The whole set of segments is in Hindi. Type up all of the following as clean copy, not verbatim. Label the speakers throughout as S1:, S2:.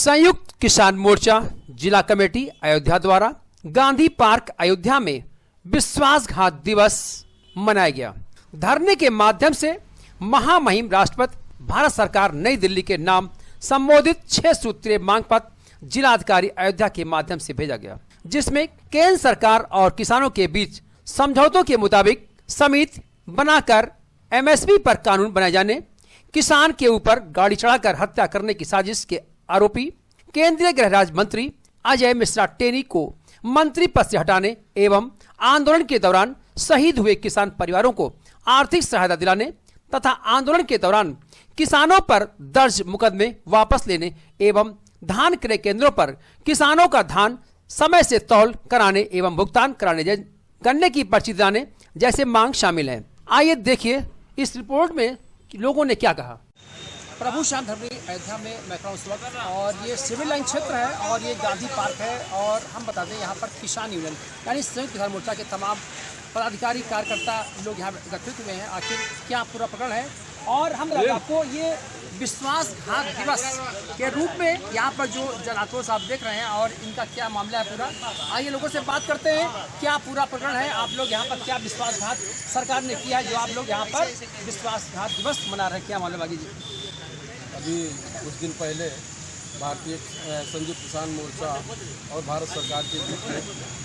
S1: संयुक्त किसान मोर्चा जिला कमेटी अयोध्या द्वारा गांधी पार्क अयोध्या में विश्वासघात दिवस मनाया गया। धरने के माध्यम से महामहिम राष्ट्रपति भारत सरकार नई दिल्ली के नाम संबोधित 6 सूत्रीय मांग पत्र जिलाधिकारी अयोध्या के माध्यम से भेजा गया, जिसमें केंद्र सरकार और किसानों के बीच समझौतों के मुताबिक समिति बनाकर एमएसपी पर कानून बनाए जाने, किसान के ऊपर गाड़ी चढ़ाकर हत्या करने की साजिश के आरोपी केंद्रीय गृह राज्य मंत्री अजय मिश्रा टेनी को मंत्री पद से हटाने एवं आंदोलन के दौरान शहीद हुए किसान परिवारों को आर्थिक सहायता दिलाने तथा आंदोलन के दौरान किसानों पर दर्ज मुकदमे वापस लेने एवं धान क्रय केंद्रों पर किसानों का धान समय से तौल कराने एवं भुगतान कराने गन्ने की पर्ची दिलाने जैसे मांग शामिल है। आइए देखिए इस रिपोर्ट में लोगों ने क्या कहा। प्रभु श्याम धर्मी अयोध्या में मैं कहूँ स्वागत और ये सिविल लाइन क्षेत्र है और ये गांधी पार्क है और हम बता दें यहाँ पर किसान यूनियन यानी संयुक्त किसान मोर्चा के तमाम पदाधिकारी कार्यकर्ता लोग यहाँ एकत्रित हुए हैं। आखिर क्या पूरा प्रकरण है और हम आपको ये विश्वासघात दिवस के रूप में यहाँ पर जो जन आक्रोश आप देख रहे हैं और इनका क्या मामला है पूरा, आइए लोगों से बात करते हैं क्या पूरा प्रकरण है। आप लोग यहाँ पर क्या विश्वासघात सरकार ने किया है जो आप लोग यहाँ पर विश्वासघात दिवस मना रहे हैं, क्या मामला बागी जी?
S2: अभी कुछ दिन पहले भारतीय संयुक्त किसान मोर्चा और भारत सरकार के बीच में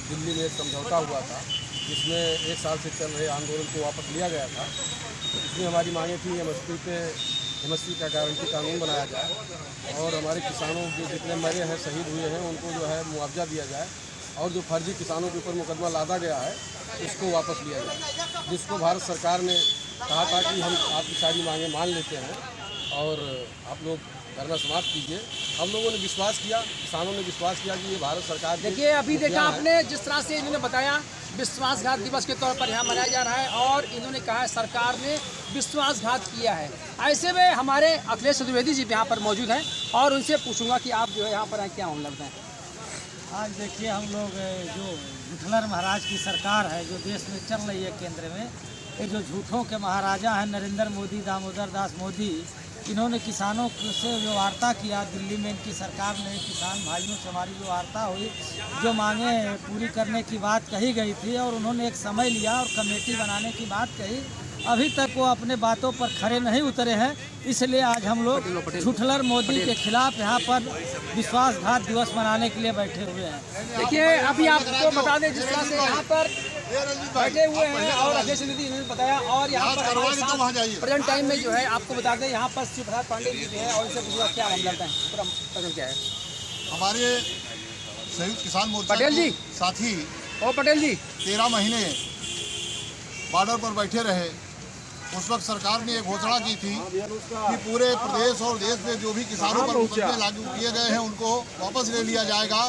S2: दिल्ली में समझौता हुआ था, जिसमें 1 साल से चल रहे आंदोलन को वापस लिया गया था। इसमें हमारी मांगें थी एमएसपी का गारंटी कानून बनाया जाए और हमारे किसानों के जितने मरे हैं शहीद हुए हैं उनको जो है मुआवजा दिया जाए और जो फर्जी किसानों के ऊपर मुकदमा लादा गया है उसको वापस लिया जाए, जिसको भारत सरकार ने कहा था कि हम आपकी सारी मांगें मान लेते हैं और आप लोग धरना समाप्त कीजिए। हम लोगों ने विश्वास किया, किसानों ने विश्वास किया कि ये भारत सरकार
S1: देखिए अभी देखा आपने जिस तरह से इन्होंने बताया विश्वासघात दिवस के तौर पर यहाँ मनाया जा रहा है और इन्होंने कहा है सरकार ने विश्वासघात किया है। ऐसे में हमारे अखिलेश चतुर्वेदी जी यहाँ पर मौजूद हैं और उनसे पूछूंगा कि आप जो है यहाँ पर आए क्या मामला बताएं।
S3: आज देखिए हम लोग जो विठलर महाराज की सरकार है जो देश में चल रही है केंद्र में, ये जो झूठों के महाराजा हैं नरेंद्र मोदी, दामोदर दास मोदी, इन्होंने किसानों से जो वार्ता किया दिल्ली में, इनकी सरकार ने किसान भाइयों से हमारी जो वार्ता हुई, जो मांगे पूरी करने की बात कही गई थी और उन्होंने एक समय लिया और कमेटी बनाने की बात कही, अभी तक वो अपने बातों पर खरे नहीं उतरे हैं। इसलिए आज हम लोग झूठलर मोदी के खिलाफ यहाँ पर विश्वासघात दिवस मनाने के लिए बैठे हुए हैं।
S1: देखिए अभी आपको बता दें जिस तरह से यहाँ पर बैठे हुए हैं और अखिलेश चतुर्वेदी ने बताया और यहाँ पर प्रेजेंट टाइम में जो है आपको बता दें यहाँ पर शिव प्रसाद पांडे जी हैं और इनसे पूछा क्या मामला है, पूरा प्रकरण क्या है।
S4: हमारे संयुक्त किसान मोर्चा
S1: पटेल जी
S4: साथी
S1: ओ पटेल जी
S4: 13 महीने बॉर्डर पर बैठे रहे। उस वक्त सरकार ने एक घोषणा की थी कि पूरे प्रदेश और देश में जो भी किसानों पर मुकदमे लागू किए गए हैं उनको वापस ले लिया जाएगा।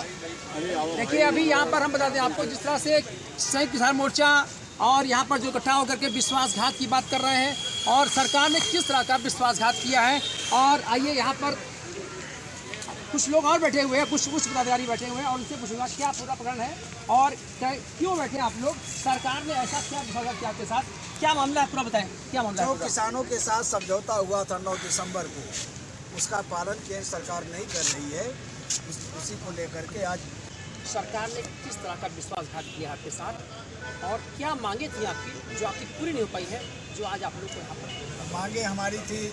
S1: देखिए अभी यहाँ पर हम बता दें आपको जिस तरह से संयुक्त किसान मोर्चा और यहाँ पर जो इकट्ठा होकर के विश्वासघात की बात कर रहे हैं और सरकार ने किस तरह का विश्वासघात किया है। और आइए यहाँ पर कुछ लोग और बैठे हुए हैं, कुछ पदाधिकारी बैठे हुए हैं और उनसे पूछूंगा क्या पूरा प्रकरण है और क्यों बैठे आप लोग, सरकार ने ऐसा क्या विश्वासघात किया आपके साथ, क्या मामला है पूरा बताएं, क्या मामला है।
S5: जो किसानों के साथ समझौता हुआ था 9 दिसंबर को, उसका पालन केंद्र सरकार नहीं कर रही है। उसी को लेकर के आज
S1: सरकार ने किस तरह का विश्वासघात किया आपके साथ और क्या मांगे थी आपकी जो आपकी पूरी नहीं हो पाई है, जो आज आप लोग को यहाँ पर
S5: मांगे हमारी थी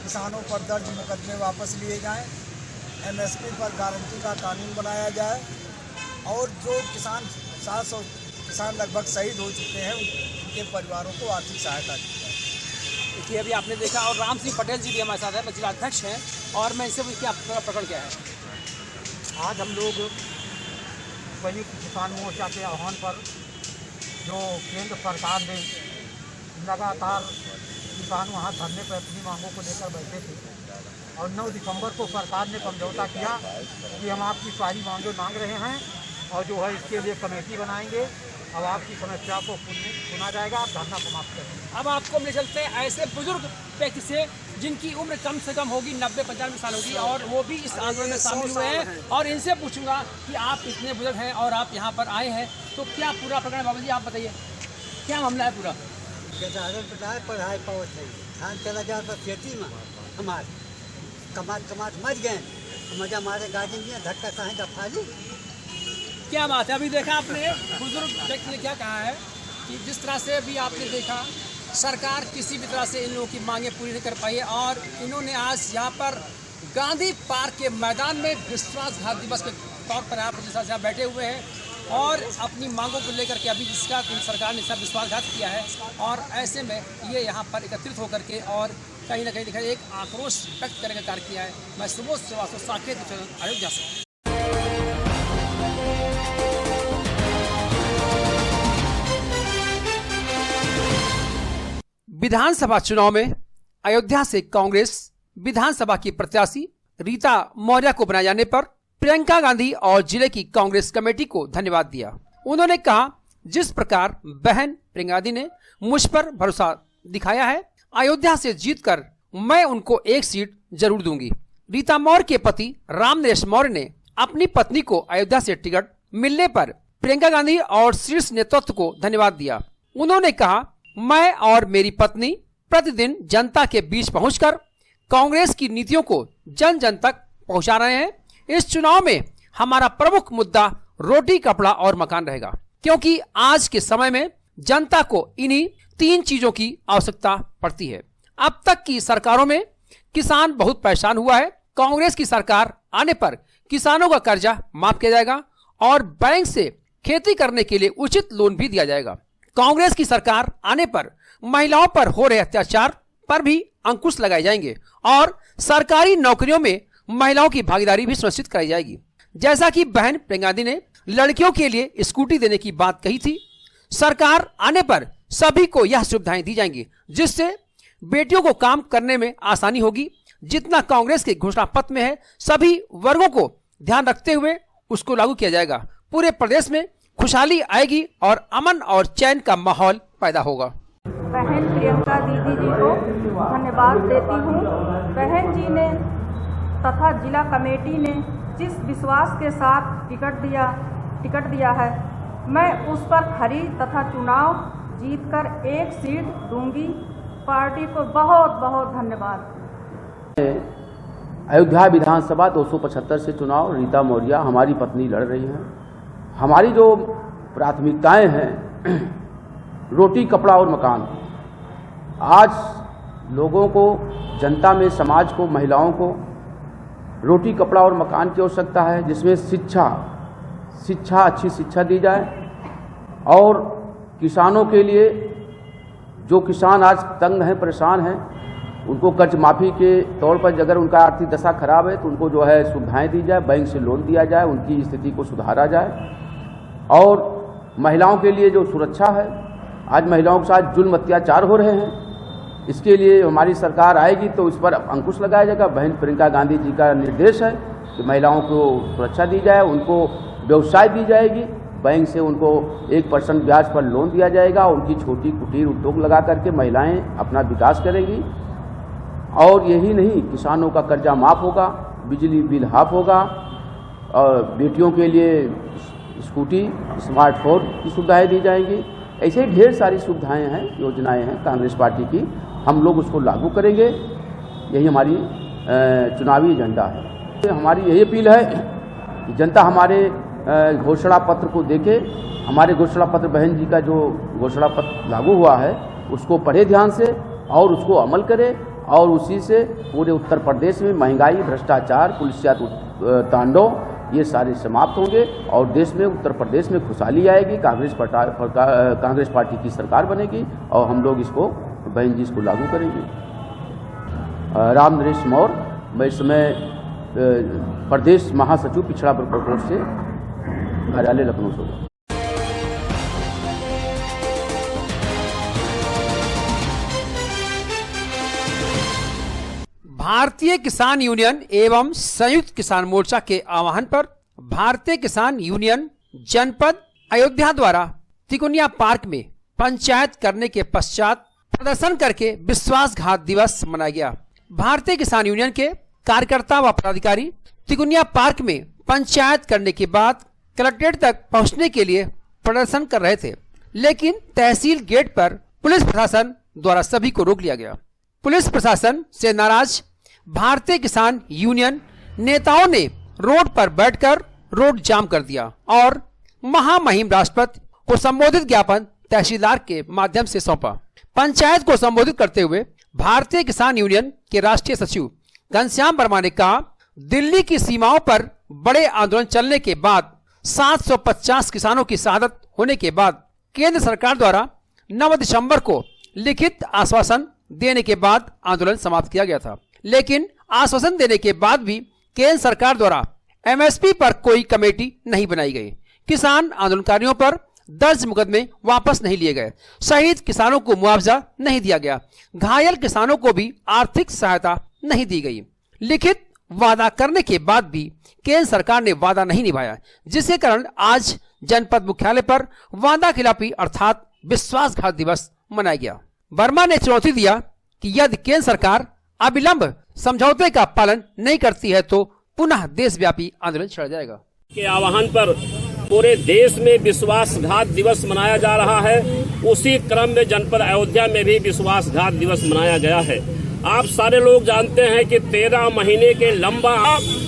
S5: किसानों पर दर्ज मुकदमे वापस लिए जाएं, एमएसपी पर गारंटी का कानून बनाया जाए और जो किसान 700 किसान लगभग शहीद हो चुके हैं उनके परिवारों को आर्थिक सहायता दी जाए।
S1: देखिए अभी आपने देखा और राम सिंह पटेल जी भी हमारे साथ हैं, जिलाध्यक्ष हैं और मैं इनसे क्या पूरा प्रकरण क्या है।
S6: आज हम लोग संयुक्त किसान मोर्चा के आह्वान पर जो केंद्र सरकार ने लगातार किसान वहाँ धरने पर अपनी मांगों को लेकर बैठे थे और 9 दिसंबर को सरकार ने समझौता किया कि हम आपकी सारी मांगें मांग रहे हैं और जो है इसके लिए कमेटी बनाएंगे, अब आपकी समस्या को सुना जाएगा, आप धरना समाप्त करेंगे।
S1: अब आपको मिल चलते हैं ऐसे बुजुर्ग व्यक्ति से जिनकी उम्र कम से कम होगी 90-95 साल होगी और वो भी इस आंदोलन में शामिल हुए हैं और इनसे पूछूंगा कि आप इतने बुजुर्ग हैं और आप यहाँ पर आए हैं तो क्या पूरा प्रकरण है। बाबू जी आप बताइए क्या मामला है पूरा।
S3: पढ़ाई पावत है धान चला जाए तो खेती में हमारे
S7: कमात मर गए, मजा मारे गाड़ी में धक्का कहीं दफा ली।
S1: क्या बात है, अभी देखा आपने बुजुर्ग व्यक्ति ने क्या कहा है कि जिस तरह से अभी आपने देखा सरकार किसी भी तरह से इन लोगों की मांगें पूरी नहीं कर पाई है और इन्होंने आज यहाँ पर गांधी पार्क के मैदान में विश्वासघात दिवस के तौर पर यहाँ बैठे हुए हैं और अपनी मांगों को लेकर के अभी जिसका सरकार ने सब विश्वासघात किया है और ऐसे में ये यहाँ पर एकत्रित होकर के और कहीं ना कहीं दिखाई एक आक्रोश व्यक्त करने का कार्य किया है। मैं सुबोध श्रीवास्तव, साकेत अयोध्या से। विधानसभा चुनाव में अयोध्या से कांग्रेस विधानसभा की प्रत्याशी रीता मौर्य को बनाए जाने पर प्रियंका गांधी और जिले की कांग्रेस कमेटी को धन्यवाद दिया। उन्होंने कहा, जिस प्रकार बहन प्रियंका गांधी ने मुझ पर भरोसा दिखाया है, अयोध्या से जीतकर मैं उनको एक सीट जरूर दूंगी। रीता मौर्य के पति रामनरेश मौर्य ने अपनी पत्नी को अयोध्या से टिकट मिलने पर प्रियंका गांधी और शीर्ष नेतृत्व को धन्यवाद दिया। उन्होंने कहा, मैं और मेरी पत्नी प्रतिदिन जनता के बीच पहुंचकर कांग्रेस की नीतियों को जन जन तक पहुंचा रहे हैं। इस चुनाव में हमारा प्रमुख मुद्दा रोटी, कपड़ा और मकान रहेगा, क्योंकि आज के समय में जनता को इन्हीं 3 चीजों की आवश्यकता पड़ती है। अब तक की सरकारों में किसान बहुत परेशान हुआ है। कांग्रेस की सरकार आने पर किसानों का कर्जा माफ किया जाएगा और बैंक से खेती करने के लिए उचित लोन भी दिया जाएगा। कांग्रेस की सरकार आने पर महिलाओं पर हो रहे अत्याचार पर भी अंकुश लगाए जाएंगे और सरकारी नौकरियों में महिलाओं की भागीदारी भी सुनिश्चित कराई जाएगी। जैसा कि बहन प्रियंका गांधी ने लड़कियों के लिए स्कूटी देने की बात कही थी, सरकार आने पर सभी को यह सुविधाएं दी जाएंगी, जिससे बेटियों को काम करने में आसानी होगी। जितना कांग्रेस के घोषणा पत्र में है, सभी वर्गों को ध्यान रखते हुए उसको लागू किया जाएगा। पूरे प्रदेश में खुशहाली आएगी और अमन और चैन का माहौल पैदा होगा।
S8: बहन प्रियंका दीदी जी को धन्यवाद देती हूँ। बहन जी ने तथा जिला कमेटी ने जिस विश्वास के साथ टिकट दिया है, मैं उस पर खरी तथा चुनाव जीतकर एक सीट दूंगी। पार्टी को बहुत बहुत धन्यवाद।
S9: अयोध्या विधानसभा 275 से चुनाव रीता मौर्य हमारी पत्नी लड़ रही हैं। हमारी जो प्राथमिकताएं हैं, रोटी, कपड़ा और मकान। आज लोगों को, जनता में, समाज को, महिलाओं को रोटी, कपड़ा और मकान की आवश्यकता है, जिसमें शिक्षा अच्छी शिक्षा दी जाए और किसानों के लिए, जो किसान आज तंग हैं, परेशान हैं, उनको कर्ज माफ़ी के तौर पर अगर उनका आर्थिक दशा खराब है तो उनको जो है सुविधाएं दी जाए, बैंक से लोन दिया जाए, उनकी स्थिति को सुधारा जाए। और महिलाओं के लिए जो सुरक्षा है, आज महिलाओं के साथ जुल्म अत्याचार हो रहे हैं, इसके लिए हमारी सरकार आएगी तो इस पर अंकुश लगाया जाएगा। बहन प्रियंका गांधी जी का निर्देश है कि महिलाओं को सुरक्षा दी जाए, उनको व्यवसाय दी जाएगी, बैंक से उनको 1% ब्याज पर लोन दिया जाएगा, उनकी छोटी कुटीर उद्योग लगा करके महिलाएं अपना विकास करेंगी। और यही नहीं, किसानों का कर्जा माफ़ होगा, बिजली बिल हाफ होगा और बेटियों के लिए स्कूटी, स्मार्टफोन की सुविधाएं दी जाएंगी। ऐसे ही ढेर सारी सुविधाएं हैं, योजनाएं हैं कांग्रेस पार्टी की, हम लोग उसको लागू करेंगे। यही हमारी चुनावी एजेंडा है। हमारी यही अपील है कि जनता हमारे घोषणा पत्र को देखे। हमारे घोषणा पत्र, बहन जी का जो घोषणा पत्र लागू हुआ है, उसको पढ़े ध्यान से और उसको अमल करे और उसी से पूरे उत्तर प्रदेश में महंगाई, भ्रष्टाचार, पुलिसिया तांडव ये सारे समाप्त होंगे और देश में, उत्तर प्रदेश में खुशहाली आएगी। कांग्रेस पार्टी की सरकार बनेगी और हम लोग इसको, बहन जी इसको लागू करेंगे। रामनरेश मौर्य, मैं इस समय प्रदेश महासचिव पिछड़ा वर्ग प्रकोष्ठ से, कार्यालय लखनऊ से।
S1: भारतीय किसान यूनियन एवं संयुक्त किसान मोर्चा के आह्वान पर भारतीय किसान यूनियन जनपद अयोध्या द्वारा तिकोनिया पार्क में पंचायत करने के पश्चात प्रदर्शन करके विश्वासघात दिवस मनाया गया। भारतीय किसान यूनियन के कार्यकर्ता व पदाधिकारी तिकोनिया पार्क में पंचायत करने के बाद कलेक्ट्रेट तक पहुंचने के लिए प्रदर्शन कर रहे थे, लेकिन तहसील गेट पर पुलिस प्रशासन द्वारा सभी को रोक लिया गया। पुलिस प्रशासन से नाराज भारतीय किसान यूनियन नेताओं ने रोड पर बैठकर रोड जाम कर दिया और महामहिम राष्ट्रपति को संबोधित ज्ञापन तहसीलदार के माध्यम से सौंपा। पंचायत को संबोधित करते हुए भारतीय किसान यूनियन के राष्ट्रीय सचिव घनश्याम वर्मा ने कहा, दिल्ली की सीमाओं पर बड़े आंदोलन चलने के बाद 750 किसानों की शहादत होने के बाद केंद्र सरकार द्वारा 9 दिसंबर को लिखित आश्वासन देने के बाद आंदोलन समाप्त किया गया था। लेकिन आश्वासन देने के बाद भी केंद्र सरकार द्वारा एमएसपी पर कोई कमेटी नहीं बनाई गई। किसान आंदोलनकारियों पर दर्ज मुकदमे वापस नहीं लिए गए। शहीद किसानों को मुआवजा नहीं दिया गया। घायल किसानों को भी आर्थिक सहायता नहीं दी गई। लिखित वादा करने के बाद भी केंद्र सरकार ने वादा नहीं निभाया, जिसके कारण आज जनपद मुख्यालय पर वादा खिलाफी अर्थात विश्वासघात दिवस मनाया गया। वर्मा ने चुनौती दिया कि यदि केंद्र सरकार अविलंब समझौते का पालन नहीं करती है तो पुनः देशव्यापी आंदोलन छेड़ा जाएगा।
S10: के आह्वान पर पूरे देश में विश्वासघात दिवस मनाया जा रहा है। उसी क्रम में जनपद अयोध्या में भी विश्वासघात दिवस मनाया गया है। आप सारे लोग जानते हैं कि 13 महीने के लंबा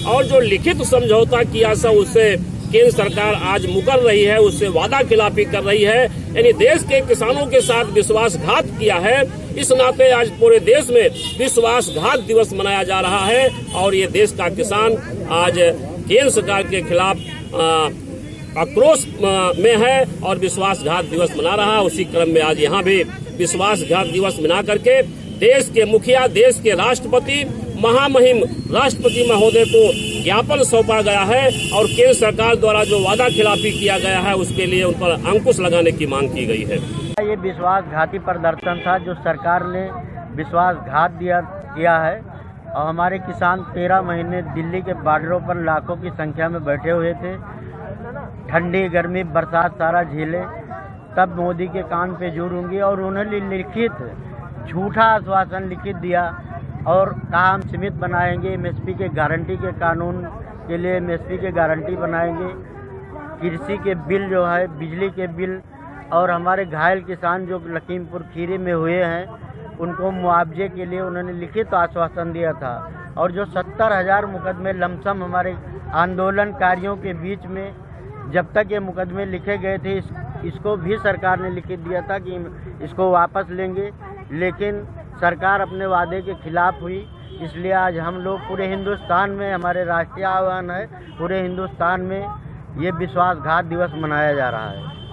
S10: और जो लिखित समझौता किया था उससे केंद्र सरकार आज मुकर रही है, उससे वादा खिलाफी कर रही है, यानी देश के किसानों के साथ विश्वासघात किया है। इस नाते आज पूरे देश में विश्वासघात दिवस मनाया जा रहा है और ये देश का किसान आज केंद्र सरकार के खिलाफ आक्रोश में है और विश्वासघात दिवस मना रहा है। उसी क्रम में आज यहाँ भी विश्वासघात दिवस मना करके देश के मुखिया, देश के राष्ट्रपति, महामहिम राष्ट्रपति महोदय को ज्ञापन सौंपा गया है और केंद्र सरकार द्वारा जो वादा खिलाफी किया गया है उसके लिए उन पर अंकुश लगाने की मांग की गई है।
S3: ये विश्वासघाती प्रदर्शन था जो सरकार ने विश्वासघात किया है और हमारे किसान 13 महीने दिल्ली के बॉर्डरों पर लाखों की संख्या में बैठे हुए थे। ठंडी, गर्मी, बरसात सारा झेले, तब मोदी के कान पे जोर होंगी और उन्होंने लिखित झूठा आश्वासन लिखित दिया और कहा हम सीमित बनाएंगे, एमएसपी के गारंटी के कानून के लिए एमएसपी के गारंटी बनाएंगे, कृषि के बिल जो है, बिजली के बिल और हमारे घायल किसान जो लखीमपुर खीरी में हुए हैं उनको मुआवजे के लिए उन्होंने लिखित आश्वासन दिया था। और जो 70,000 मुकदमे लमसम हमारे आंदोलनकारियों के बीच में जब तक ये मुकदमे लिखे गए थे इसको भी सरकार ने लिखित दिया था कि इसको वापस लेंगे, लेकिन सरकार अपने वादे के खिलाफ हुई। इसलिए आज हम लोग पूरे हिंदुस्तान में, हमारे राष्ट्रीय आह्वान है, पूरे हिंदुस्तान में ये विश्वासघात दिवस मनाया जा रहा है।